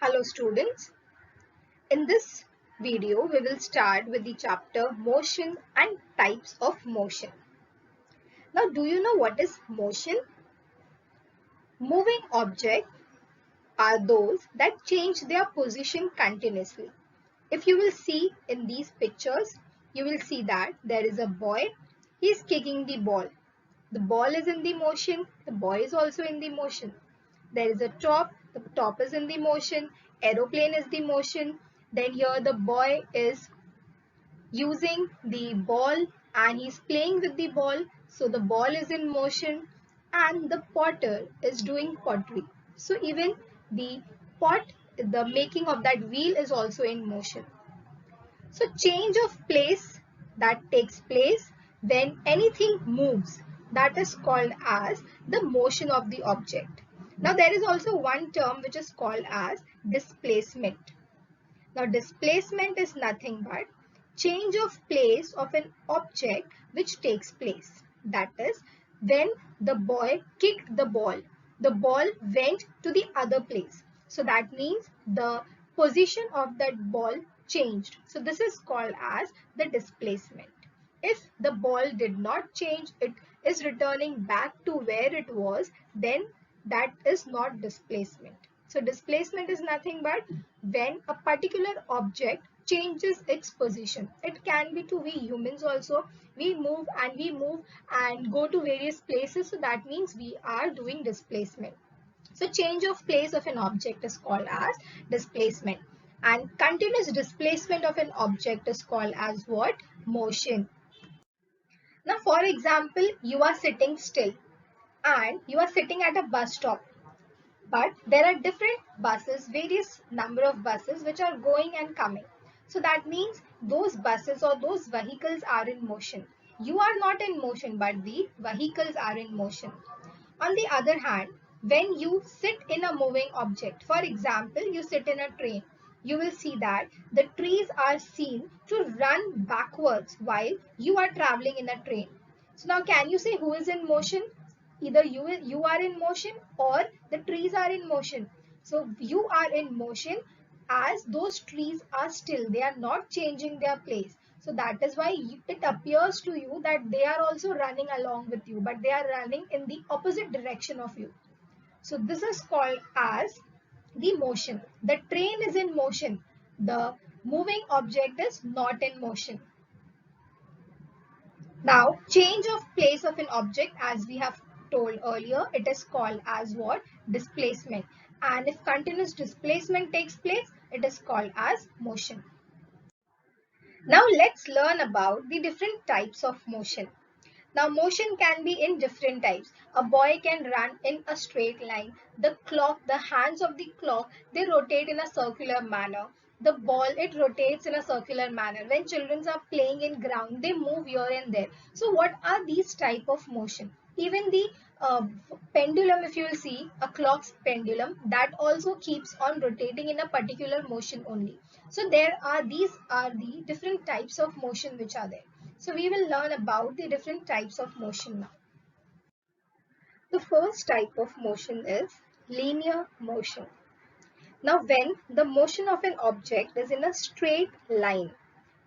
Hello students, in this video we will start with the chapter motion and types of motion. Now do you know what is motion? Moving objects are those that change their position continuously. If you will see in these pictures, you will see that there is a boy, he is kicking the ball. The ball is in the motion, the boy is also in the motion. There is a top, the top is in the motion, aeroplane is the motion. Then here the boy is using the ball and he's playing with the ball. So the ball is in motion and the potter is doing pottery. So even the pot, the making of that wheel is also in motion. So change of place that takes place when anything moves, that is called as the motion of the object. Now there is also one term which is called as displacement. Now displacement is nothing but change of place of an object which takes place. That is when the boy kicked the ball went to the other place. So that means the position of that ball changed. So this is called as the displacement. If the ball did not change, it is returning back to where it was, then that is not displacement. So displacement is nothing but when a particular object changes its position. It can be to we humans also. We move and go to various places. So that means we are doing displacement. So change of place of an object is called as displacement. And continuous displacement of an object is called as what? Motion. Now for example, you are sitting still and you are sitting at a bus stop. But there are different buses, various number of buses which are going and coming. So that means those buses or those vehicles are in motion. You are not in motion, but the vehicles are in motion. On the other hand, when you sit in a moving object, for example, you sit in a train, you will see that the trees are seen to run backwards while you are traveling in a train. So now can you say who is in motion? Either you are in motion or the trees are in motion. So you are in motion as those trees are still, they are not changing their place. So that is why it appears to you that they are also running along with you, but they are running in the opposite direction of you. So this is called as the motion. The train is in motion, the moving object is not in motion. Now, change of place of an object, as we have told earlier, it is called as what? Displacement. And if continuous displacement takes place, it is called as motion. Now, let's learn about the different types of motion. Now, motion can be in different types. A boy can run in a straight line. The clock, the hands of the clock, they rotate in a circular manner. The ball, it rotates in a circular manner. When children are playing in ground, they move here and there. So what are these type of motion? Even the pendulum, if you will see, a clock's pendulum, that also keeps on rotating in a particular motion only. So these are the different types of motion which are there. So we will learn about the different types of motion now. The first type of motion is linear motion. Now when the motion of an object is in a straight line,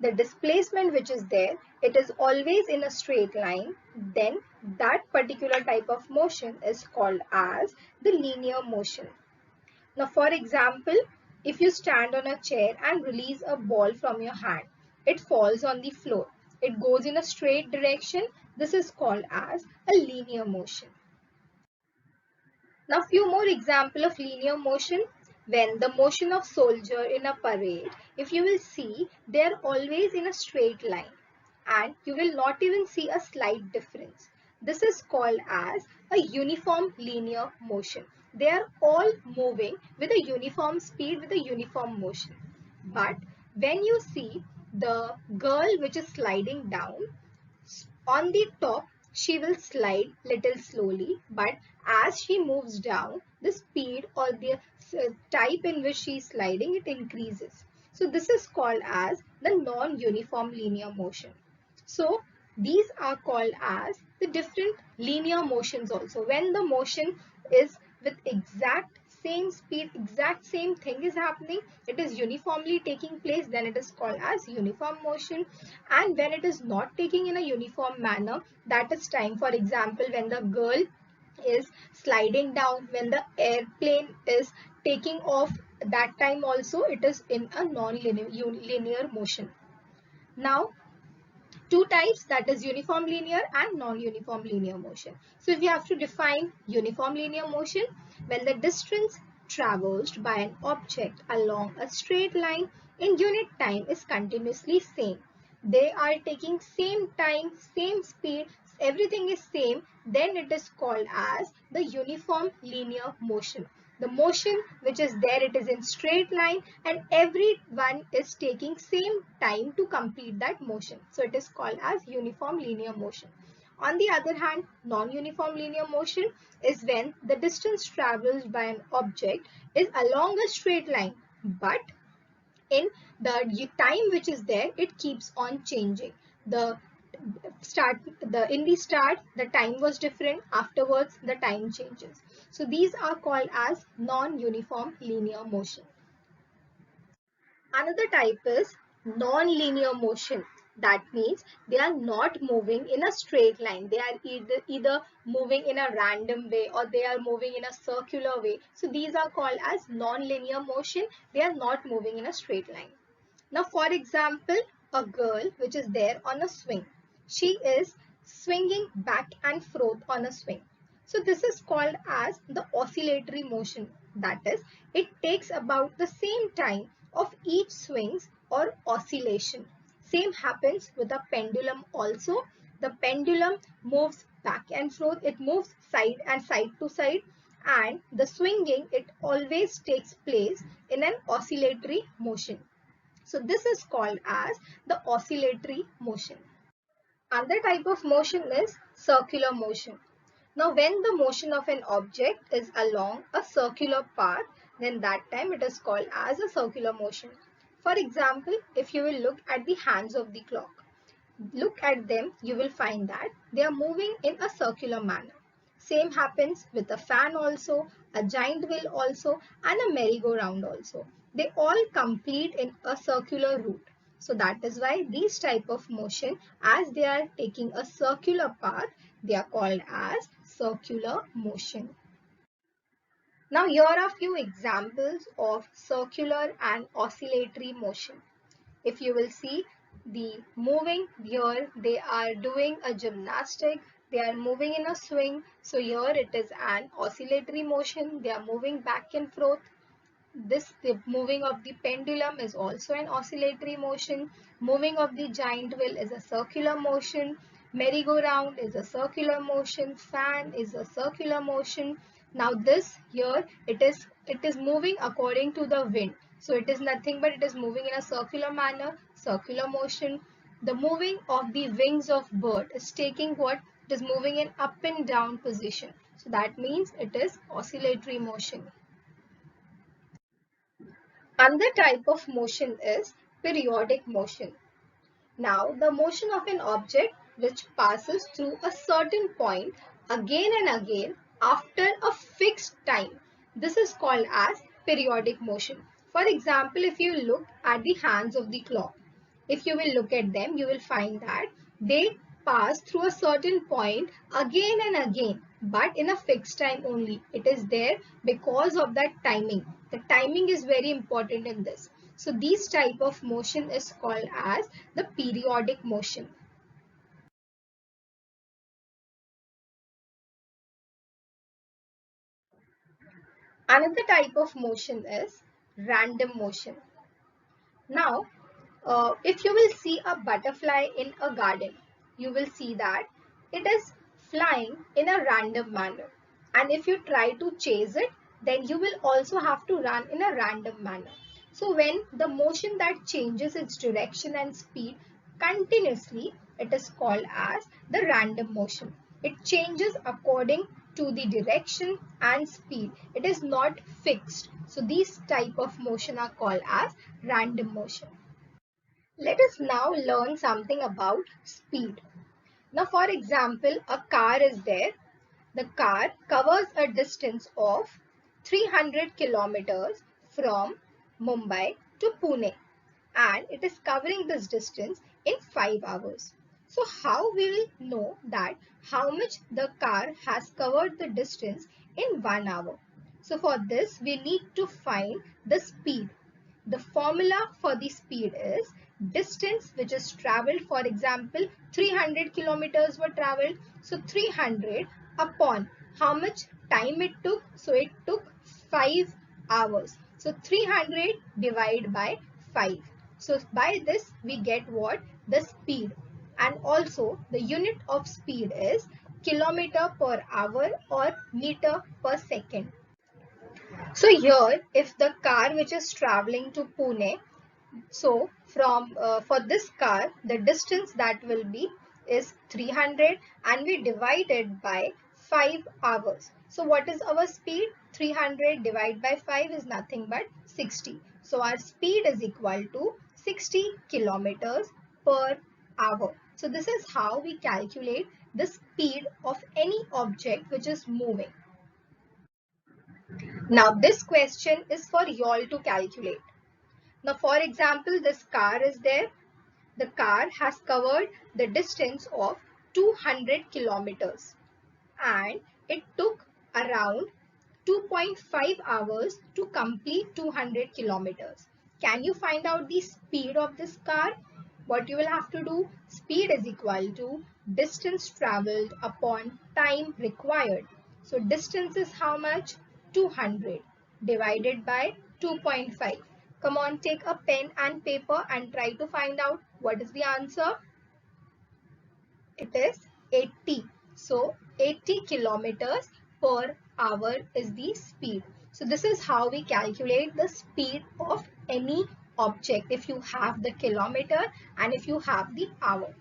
the displacement which is there, it is always in a straight line, then that particular type of motion is called as the linear motion. Now for example, if you stand on a chair and release a ball from your hand, it falls on the floor. It goes in a straight direction. This is called as a linear motion. Now few more example of linear motion. When the motion of soldier in a parade, if you will see, they are always in a straight line and you will not even see a slight difference. This is called as a uniform linear motion. They are all moving with a uniform speed, with a uniform motion. But when you see the girl which is sliding down, on the top, she will slide little slowly, but as she moves down, the speed or the type in which she is sliding, it increases. So this is called as the non-uniform linear motion. So these are called as the different linear motions also. When the motion is with exact same speed, exact same thing is happening, it is uniformly taking place, then it is called as uniform motion. And when it is not taking in a uniform manner, that is time, for example, when the girl is sliding down, when the airplane is taking off, that time also it is in a non-linear motion. Now, two types, that is uniform linear and non-uniform linear motion. So if you have to define uniform linear motion, when the distance traversed by an object along a straight line in unit time is continuously same. They are taking same time, same speed, everything is same, then it is called as the uniform linear motion. The motion which is there, it is in straight line and everyone is taking same time to complete that motion. So it is called as uniform linear motion. On the other hand, non-uniform linear motion is when the distance traveled by an object is along a straight line, but in the time which is there, it keeps on changing. The in the start the time was different, afterwards the time changes. So these are called as non-uniform linear motion. Another type is non-linear motion. That means they are not moving in a straight line. They are either moving in a random way or they are moving in a circular way. So these are called as non-linear motion. They are not moving in a straight line. Now, for example, a girl which is there on a swing. She is swinging back and forth on a swing. So this is called as the oscillatory motion. That is, it takes about the same time of each swings or oscillation. Same happens with a pendulum also. The pendulum moves back and forth. It moves side and side to side. And the swinging, it always takes place in an oscillatory motion. So this is called as the oscillatory motion. Another type of motion is circular motion. Now when the motion of an object is along a circular path, then that time it is called as a circular motion. For example, if you will look at the hands of the clock, look at them, you will find that they are moving in a circular manner. Same happens with a fan also, a giant wheel also, and a merry-go-round also. They all complete in a circular route. So that is why these type of motion, as they are taking a circular path, they are called as circular motion. Now here are a few examples of circular and oscillatory motion. If you will see the moving here, they are doing a gymnastic, they are moving in a swing. So here it is an oscillatory motion, they are moving back and forth. The moving of the pendulum is also an oscillatory motion. Moving of the giant wheel is a circular motion. Merry-go-round is a circular motion. Fan is a circular motion. Now this here, it is moving according to the wind. So it is nothing but it is moving in a circular manner, circular motion. The moving of the wings of bird is taking what? It is moving in up and down position. So that means it is oscillatory motion. Another type of motion is periodic motion. Now, the motion of an object which passes through a certain point again and again after a fixed time. This is called as periodic motion. For example, if you look at the hands of the clock, if you will look at them, you will find that they pass through a certain point again and again, but in a fixed time only. It is there because of that timing. The timing is very important in this. So these type of motion is called as the periodic motion. Another type of motion is random motion. Now, if you will see a butterfly in a garden, you will see that it is flying in a random manner. And if you try to chase it, then you will also have to run in a random manner. So when the motion that changes its direction and speed continuously, it is called as the random motion. It changes according to the direction and speed. It is not fixed. So these type of motion are called as random motion. Let us now learn something about speed. Now, for example, a car is there. The car covers a distance of 300 kilometers from Mumbai to Pune, and it is covering this distance in 5 hours. So how will we know that how much the car has covered the distance in 1 hour? So for this we need to find the speed. The formula for the speed is distance which is traveled. For example, 300 kilometers were traveled. So 300 upon how much time it took? So it took 5 hours. So 300 divided by 5. So by this we get what? The speed. And also the unit of speed is kilometer per hour or meter per second. So here, if the car which is traveling to Pune, so from for this car, the distance that will be is 300 and we divide it by 5 hours. So what is our speed? 300 divided by 5 is nothing but 60. So our speed is equal to 60 kilometers per hour. So this is how we calculate the speed of any object which is moving. Now this question is for you all to calculate. Now for example, this car is there. The car has covered the distance of 200 kilometers and it took around 2.5 hours to complete 200 kilometers. Can you find out the speed of this car? What you will have to do? Speed is equal to distance traveled upon time required. So distance is how much? 200 divided by 2.5. Come on, take a pen and paper and try to find out what is the answer. It is 80. So 80 kilometers per hour is the speed. So this is how we calculate the speed of any object if you have the kilometer and if you have the hour.